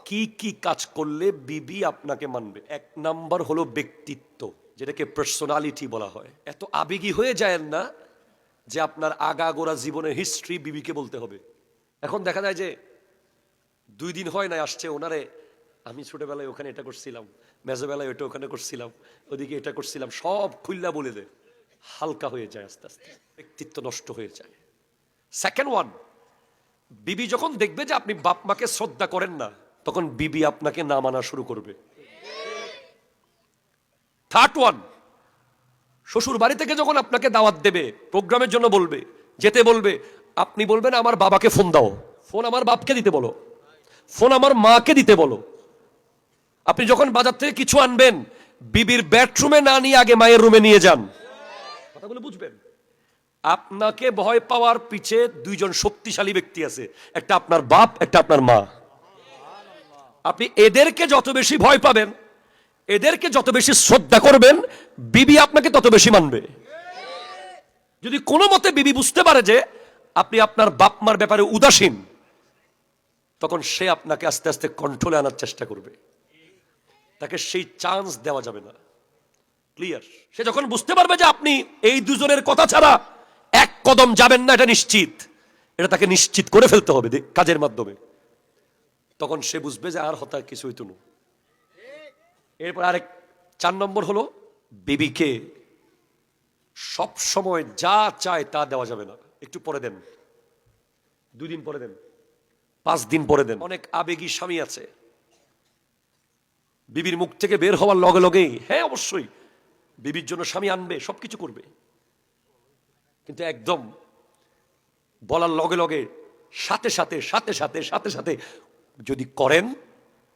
কি কি কাজ করলে বিবি আপনাকে মানবে? এক নাম্বার হলো ব্যক্তিত্ব, যেটাকে পার্সোনালিটি বলা হয়। এত আবেগী হয়ে যায়েন না যে আপনার আগাগোড়া জীবনের হিস্ট্রি বিবিকে বলতে হবে। এখন দেখা যায় যে 2 দিন হয় না আসছে ওনারে, আমি ছোটবেলায় ওখানে এটা করছিলাম, মেজোবেলায় ওটা ওখানে করছিলাম, ওদিকে এটা করছিলাম, সব খুল্লা বলে দেয়। হালকা হয়ে যায় আস্তে আস্তে, ব্যক্তিত্ব নষ্ট হয়ে যায়। সেকেন্ড ওয়ান, বিবি যখন দেখবে যে আপনি বাপ মাকে শ্রদ্ধা করেন না, তখন বিবি আপনাকে না মানা শুরু করবে। থার্ড ওয়ান, শ্বশুর বাড়ি থেকে যখন আপনাকে দাওয়াত দেবে, প্রোগ্রামের জন্য বলবে, যেতে বলবে, আপনি বলবেন আমার বাবাকে ফোন দাও, ফোন আমার বাপকে দিতে বলো, ফোন আমার মাকে দিতে বলো। আপনি যখন বাজার থেকে কিছু আনবেন, বিবির বেডরুমে না নিয়ে আগে মায়ের রুমে নিয়ে যান। কথাগুলো বুঝবেন। আপনাকে ভয় পাওয়ার পিছে 2 জন শক্তিশালী ব্যক্তি আছে, একটা আপনার বাপ, একটা আপনার মা। আপনি এদেরকে যত বেশি ভয় পাবেন, এদেরকে যত বেশি শ্রদ্ধা করবেন, বিবি আপনাকে তত বেশি মানবে। যদি কোনো মতে বিবি বুঝতে পারে যে আপনি আপনার বাপ মার ব্যাপারে উদাসীন, তখন সে আপনাকে আস্তে আস্তে কন্ট্রোলে আনার চেষ্টা করবে। তাকে সেই চান্স দেওয়া যাবে না। ক্লিয়ার? সে যখন বুঝতে পারবে যে আপনি এই 2 জনের কথা ছাড়া এক কদম যাবেন না, এটা নিশ্চিত, এটা তাকে নিশ্চিত করে ফেলতে হবে কাজের মাধ্যমে, তখন সে বুঝবে যে আর হতার কিছু হইতো না। এরপর আরেক 4 নম্বর হলো, বিবিকে সব সময় যা চায় তা দেওয়া যাবে না। একটু পরে দেন, 2 দিন পরে দেন, 5 দিন পরে দেন। অনেক আবেগী স্বামী আছে, বিবির মুখ থেকে বের হওয়ার লগে লগেই হ্যাঁ অবশ্যই বিবির জন্য স্বামী আনবে, সবকিছু করবে, কিন্তু একদম বলার লগে লগে সাথে সাথে সাথে সাথে সাথে সাথে যদি করেন,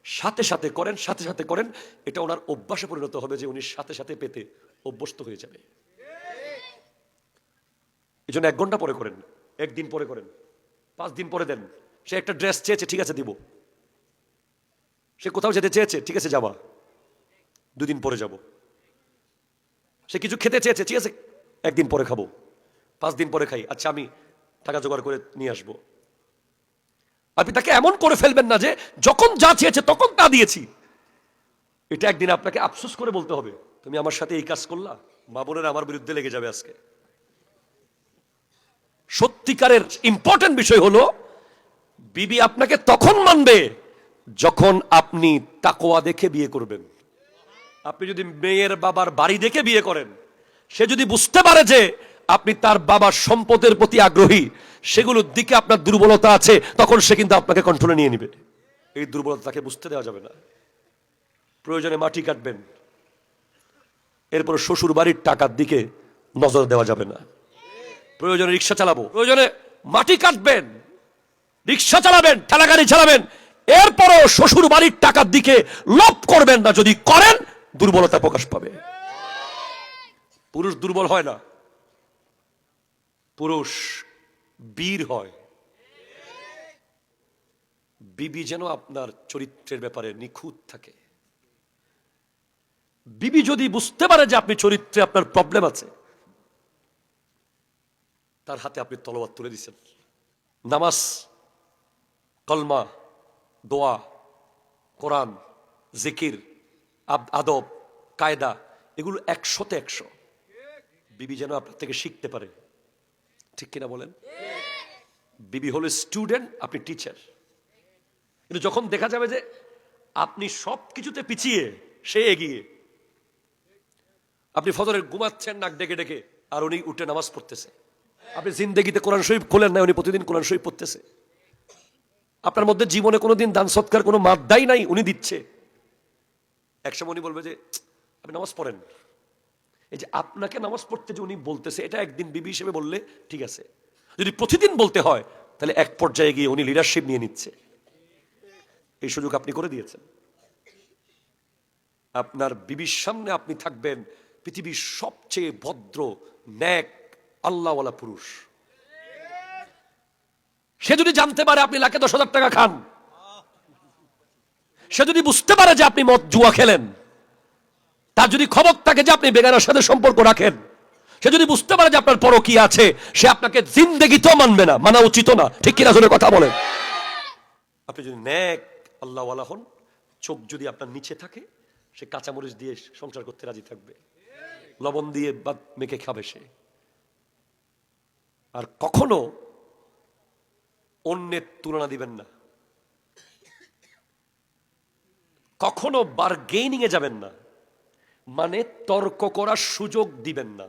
সাথে সাথে করেন, সাথে সাথে করেন, এটা ওনার অভ্যাসে পরিণত হবে যে উনি সাথে সাথে পেতে অভ্যস্ত হয়ে যাবে। এই জন্য 1 ঘন্টা পরে করেন, 1 দিন পরে করেন, 5 দিন পরে দেন। সে একটা ড্রেস চেয়েছে, ঠিক আছে দিব। সে কোথাও যেতে চেয়েছে, ঠিক আছে যাবা, 2 দিন পরে যাব। সে কিছু খেতে চেয়েছে, ঠিক আছে 1 দিন পরে খাবো, 5 দিন পরে খাই, আচ্ছা আমি টাকা জোগাড় করে নিয়ে আসবো। আপনি তাকে এমন করে ফেলবেন না যে যখন যা চেয়েছে তখন তা দিয়েছি। এটা একদিন আপনাকে আফসোস করে বলতে হবে, তুমি আমার সাথে এই কাজ করলা, মা বোনেরা আমার বিরুদ্ধে লেগে যাবে আজকে। সত্যিকারের ইম্পর্টেন্ট বিষয় হলো, বিবি আপনাকে তখন মানবে যখন আপনি তাকওয়া দেখে বিয়ে করবেন। আপনি যদি মেয়ের বাবার বাড়ি দেখে বিয়ে করেন, সে যদি বুঝতে পারে যে আপনি তার বাবার সম্পদের প্রতি আগ্রহী, সেগুলোর দিকে আপনার দুর্বলতা আছে, তখন সে কিন্তু আপনাকে কন্ট্রোলে নিয়ে নিবে। এই দুর্বলতা তাকে বুঝতে দেওয়া যাবে না। প্রয়োজনে মাটি কাটবেন, এরপর শ্বশুর বাড়ির টাকার দিকে নজর দেওয়া যাবে না। প্রয়োজনে রিক্সা চালাবো, প্রয়োজনে মাটি কাটবেন, রিক্সা চালাবেন, ঠেলাগাড়ি চালাবেন, এরপরও শ্বশুর বাড়ির টাকার দিকে লোভ করবেন না। যদি করেন, দুর্বলতা প্রকাশ পাবে। পুরুষ দুর্বল হয় না, পুরুষ বীর হয়। বিবি যেন আপনার চরিত্রের ব্যাপারে নিখুঁত থাকে। বিবি যদি বুঝতে পারে যে আপনি চরিত্রে আপনার প্রবলেম আছে, তার হাতে আপনি তলোয়ার তুলে দিচ্ছেন। নামাজ, কলমা, দোয়া, কোরআন, জিকির, আদব, কায়দা, এগুলো 100তে 100 বিবি যেন আপনার থেকে শিখতে পারে। ঠিক কিনা বলেন? বিবি হলো স্টুডেন্ট, আপনি টিচার। কিন্তু যখন দেখা যাবে যে আপনি সব কিছুতে পিছিয়ে, সে এগিয়ে, আপনি ফজরে ঘুমাচ্ছেন নাক ডেকে ডেকে, আর উনি উঠে নামাজ পড়তেছে। আপনি জিন্দেগিতে কোরআন শরীফ খোলেন না, উনি প্রতিদিন কোরআন শরীফ পড়তেছে। আপনার মধ্যে জীবনে কোনোদিন দান সৎকার কোনো মাদ্দাই নাই, উনি দিচ্ছে। একসময় উনি বলবে যে আপনি নামাজ পড়েন। এই যে আপনাকে নামাজ পড়তে যে উনি বলতেছে, এটা একদিন বিবি হিসেবে বললে ঠিক আছে। যদি প্রতিদিন বলতে হয়, তাহলে এক পর্যায়ে গিয়ে উনি লিডারশিপ নিয়ে নিচ্ছে। এই সুযোগ আপনি করে দিয়েছেন। আপনার বিবির সামনে আপনি থাকবেন পৃথিবীর সবচেয়ে ভদ্র, নেক, আল্লাহওয়ালা পুরুষ। সে যদি জানতে পারে আপনি লাখে 10,000 টাকা খান, সে যদি বুঝতে পারে যে আপনি মদ জুয়া খেলেন, তার যদি খবর থাকে যে আপনি বেগানার সাথে সম্পর্ক রাখেন, সে যদি বুঝতে পারে যে আপনার পরকীয়া আছে, সে আপনাকে জিন্দেগিতেও মানবে না, মানা উচিত না। ঠিক কিনা জোরে কথা বলেন। আপনি যদি নেক, আল্লাহওয়ালা হন, চোখ যদি আপনার নিচে থাকে সে কাঁচামরিচ দিয়ে সংসার করতে রাজি থাকবে, লবণ দিয়ে বা মেখে খাবে সে। আর কখনো অন্যের তুলনা দিবেন না, কখনো বার্গেনিং এ যাবেন না, মানে তর্ক করার সুযোগ দিবেন না,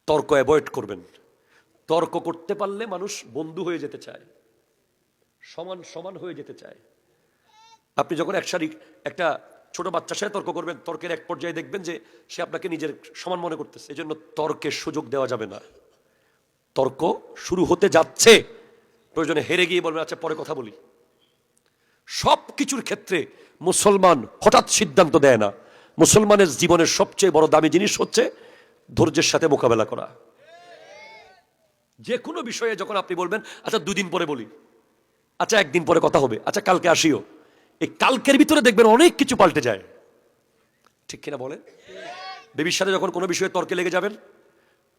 তর্ক অ্যাভয়েড করবেন। তর্ক করতে পারলে মানুষ বন্ধু হয়ে যেতে চায়, সমান সমান হয়ে যেতে চায়। আপনি যখন একটা ছোট বাচ্চার সাথে তর্ক করবেন, তর্কের এক পর্যায়ে দেখবেন যে সে আপনাকে নিজের সমান মনে করতেছে। এই জন্য তর্কের সুযোগ দেওয়া যাবে না। তর্ক শুরু হতে যাচ্ছে, প্রয়োজনে হেরে গিয়ে বলবেন আচ্ছা পরে কথা বলি। সব কিছুর ক্ষেত্রে মুসলমান হঠাৎ সিদ্ধান্ত দেয় না। মুসলমানের জীবনের সবচেয়ে বড় দামি জিনিস হচ্ছে ধৈর্যের সাথে মোকাবেলা করা। যে কোনো বিষয়ে যখন আপনি বলবেন আচ্ছা দুদিন পরে বলি, আচ্ছা একদিন পরে কথা হবে, আচ্ছা কালকে আসিও, এই কালকের ভিতরে দেখবেন অনেক কিছু পাল্টে যায়। ঠিক কিনা বলেন? বিবির সাথে যখন কোনো বিষয়ে তর্কে লেগে যাবেন,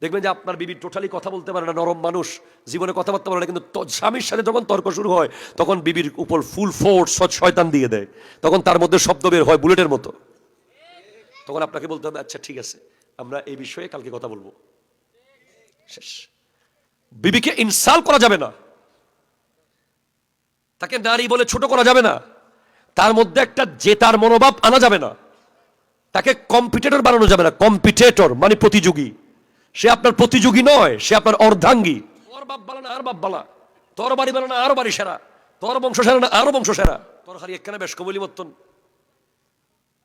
দেখবেন যে আপনার বিবি টোটালি কথা বলতে পারে না, নরম মানুষ, জীবনে কথাবার্তা বলে না, কিন্তু স্বামীর সাথে যখন তর্ক শুরু হয় তখন বিবির উপর ফুল ফোর্স শয়তান দিয়ে দেয়, তখন তার মধ্যে শব্দ বের হয় বুলেটের মতো। তখন আপনাকে বলতে হবে আচ্ছা ঠিক আছে আমরা এই বিষয়ে কালকে কথা বলবো, শেষ। বিবিকে ইনসাল্ট করা যাবে না, তাকে নারী বলে ছোট করা যাবে না, তার মধ্যে একটা জেতার মনোভাব আনা যাবে না, তাকে কম্পিটিটর বানানো যাবে না। কম্পিটিটর মানে প্রতিযোগী, সে আপনার প্রতিযোগী নয়, সে আপনার অর্ধাঙ্গী। তোর বাপ বালা না আর বাপ বালা, তোর বাড়ি বালা না আরো বাড়ি সেরা, তোর বংশ সেরা না আরো বংশ সেরা, তোর হারি একখানা বেশ কবলি মতন,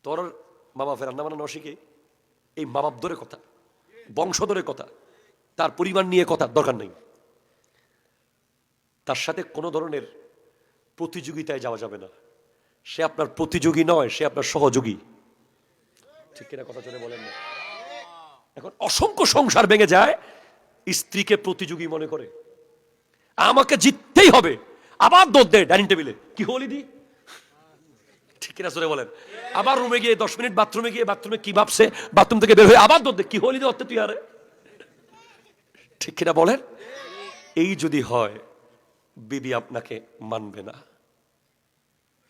তোর মা বাপের রান্না বান্না নশিকে। এই মা বাপ ধরে কথা, বংশ ধরে কথা, তার পরিবার নিয়ে কথা দরকার নেই। তার সাথে কোনো ধরনের প্রতিযোগিতায় যাওয়া যাবে না। সে আপনার প্রতিযোগী নয়, সে আপনার সহযোগী। ঠিক কিনা কথা চলে বলেন না? এখন অসংখ্য সংসার ভেঙে যায় স্ত্রীকে প্রতিযোগী মনে করে, আমাকে জিততেই হবে, আবার দৌড় দেয় ডাইনিং টেবিলে, কি হলি দি। ঠিক কিনা চলে বলেন? আবার রুমে গিয়ে 10 মিনিট বাথরুমে গিয়ে বাথরুমে কি ভাবছে, বাথরুম থেকে বের হয়ে আবার দৌড় দেয়, কি হলি দি তুই আরে। ঠিক কিনা বলেন? এই যদি হয় বিবি আপনাকে মানবে না।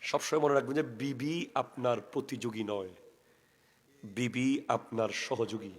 সবসময় মনে রাখবেন যে বিবি আপনার প্রতিযোগী নয়, বিবি আপনার সহযোগী।